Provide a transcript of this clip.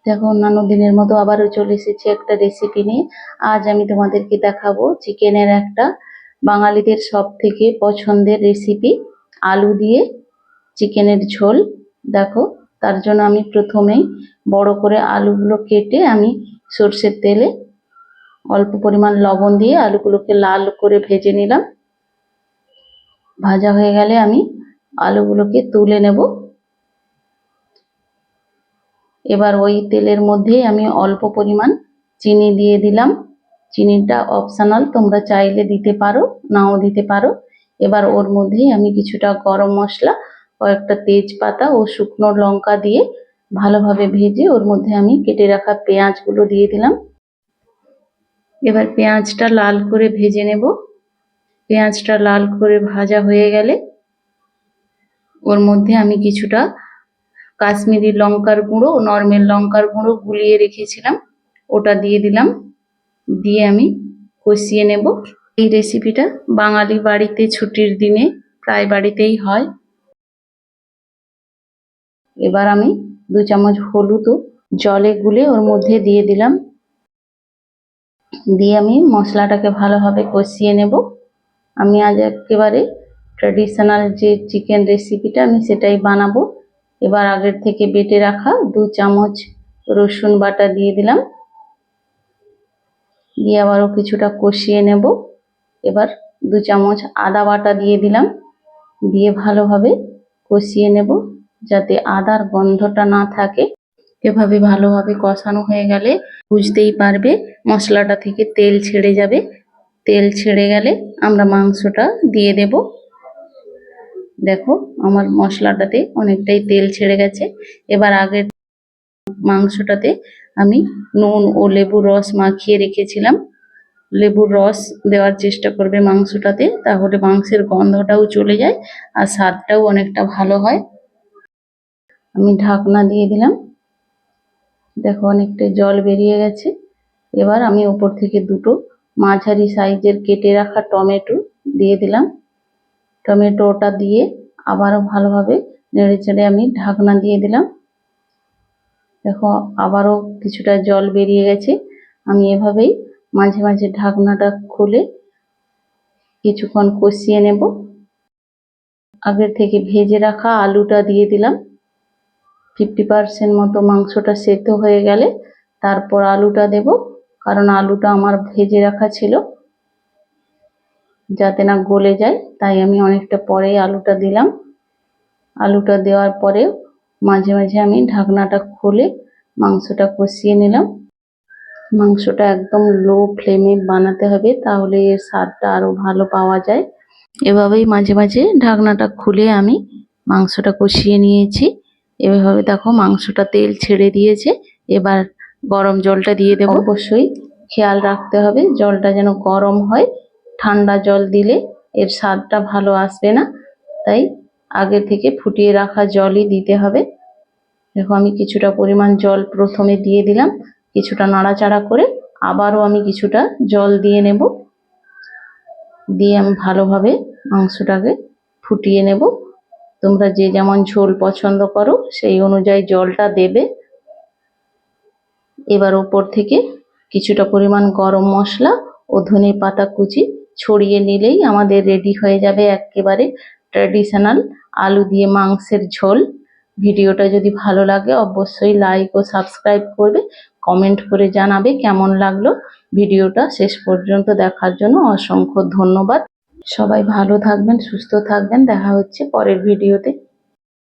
দেখো অন্যান্য দিনের মতো আবারও চলে এসেছি একটা রেসিপি নিয়ে। আজ আমি তোমাদেরকে দেখাবো চিকেনের একটা বাঙালিদের সব থেকে পছন্দের রেসিপি, আলু দিয়ে চিকেনের ঝোল। দেখো, তার জন্য আমি প্রথমেই বড় করে আলুগুলো কেটে আমি সর্ষের তেলে অল্প পরিমাণ লবণ দিয়ে আলুগুলোকে লাল করে ভেজে নিলাম। ভাজা হয়ে গেলে আমি আলুগুলোকে তুলে নেব। এবার ওই তেলের মধ্যে আমি অল্প পরিমাণ চিনি দিয়ে দিলাম। চিনিটা অপশনাল, তোমরা চাইলে দিতে পারো, নাও দিতে পারো। এবার ওর মধ্যেই আমি কিছুটা গরম মশলা, কয়েকটা তেজপাতা ও শুকনো লঙ্কা দিয়ে ভালোভাবে ভেজে ওর মধ্যে আমি কেটে রাখা পেঁয়াজগুলো দিয়ে দিলাম। এবার পেঁয়াজটা লাল করে ভেজে নেব। পেঁয়াজটা লাল করে ভাজা হয়ে গেলে ওর মধ্যে আমি কিছুটা কাশ্মীরি লঙ্কার গুঁড়ো, নরমাল লঙ্কার গুঁড়ো গুলিয়ে রেখেছিলাম, ওটা দিয়ে দিলাম। দিয়ে আমি কষিয়ে নেব। এই রেসিপিটা বাঙালি বাড়িতে ছুটির দিনে প্রায় বাড়িতেই হয়। এবার আমি 2 চামচ হলুদ জলে গুলে ওর মধ্যে দিয়ে দিলাম। দিয়ে আমি মশলাটাকে ভালোভাবে কষিয়ে নেব। আমি আজ একেবারে ট্র্যাডিশনাল যে চিকেন রেসিপিটা আমি সেটাই বানাবো। এবার আগের থেকে বেটে রাখা 2 চামচ রসুন বাটা দিয়ে দিলাম। দিয়ে আবারও কিছুটা কষিয়ে নেব। এবার 2 চামচ আদা বাটা দিয়ে দিলাম। দিয়ে ভালোভাবে কষিয়ে নেব যাতে আদার গন্ধটা না থাকে। এভাবে ভালোভাবে কষানো হয়ে গেলে বুঝতেই পারবে মশলাটা থেকে তেল ছেড়ে যাবে। তেল ছেড়ে গেলে আমরা মাংসটা দিয়ে দেব। দেখো আমার মশলাটাতে অনেকটাই তেল ছেড়ে গেছে। এবার আগের মাংসটাতে আমি নুন ও লেবুর রস মাখিয়ে রেখেছিলাম। লেবুর রস দেওয়ার চেষ্টা করবে মাংসটাতে, তাহলে মাংসের গন্ধটাও চলে যায় আর স্বাদটাও অনেকটা ভালো হয়। আমি ঢাকনা দিয়ে দিলাম। দেখো অনেকটা জল বেরিয়ে গেছে। এবার আমি উপর থেকে 2টো মাঝারি সাইজের কেটে রাখা টমেটো দিয়ে দিলাম। টমেটোটা দিয়ে আবারও ভালোভাবে নেড়ে চেড়ে আমি ঢাকনা দিয়ে দিলাম। দেখো আবারও কিছুটা জল বেরিয়ে গেছে। আমি এভাবেই মাঝে মাঝে ঢাকনাটা খুলে কিছুক্ষণ কষিয়ে নেব। আগের থেকে ভেজে রাখা আলুটা দিয়ে দিলাম। 50% মতো মাংসটা সেদ্ধ হয়ে গেলে তারপর আলুটা দেব, কারণ আলুটা আমার ভেজে রাখা ছিল যাতে না গলে যায়, তাই আমি অনেকটা পরেই আলুটা দিলাম। আলুটা দেওয়ার পরে মাঝে মাঝে আমি ঢাকনাটা খুলে মাংসটা কষিয়ে নিলাম। মাংসটা একদম লো ফ্লেমে বানাতে হবে, তাহলে এর স্বাদটা আরো ভালো পাওয়া যায়। এভাবেই মাঝে মাঝে ঢাকনাটা খুলে আমি মাংসটা কষিয়ে নিয়েছি। এভাবে দেখো মাংসটা তেল ছেড়ে দিয়েছে। এবার গরম জলটা দিয়ে দেব। অবশ্যই খেয়াল রাখতে হবে জলটা যেন গরম হয়। ঠান্ডা জল দিলে এর স্বাদটা ভালো আসবে না, তাই আগে থেকে ফুটিয়ে রাখা জলই দিতে হবে। দেখো আমি কিছুটা পরিমাণ জল প্রথমে দিয়ে দিলাম, কিছুটা নাড়াচাড়া করে আবারও আমি কিছুটা জল দিয়ে নেব। দিয়ে আমি ভালোভাবে মাংসটাকে ফুটিয়ে নেব। তোমরা যে যেমন ঝোল পছন্দ করো সেই অনুযায়ী জলটা দেবে। এবার উপর থেকে কিছুটা পরিমাণ গরম মশলা ও ধনে পাতা কুচি ছড়িয়ে নিলেই আমাদের রেডি হয়ে যাবে একেবারে ট্র্যাডিশনাল আলু দিয়ে মাংসের ঝোল। ভিডিওটা যদি ভালো লাগে অবশ্যই লাইক ও সাবস্ক্রাইব করবে, কমেন্ট করে জানাবে কেমন লাগলো। ভিডিওটা শেষ পর্যন্ত দেখার জন্য অসংখ্য ধন্যবাদ। সবাই ভালো থাকবেন, সুস্থ থাকবেন। দেখা হচ্ছে পরের ভিডিওতে।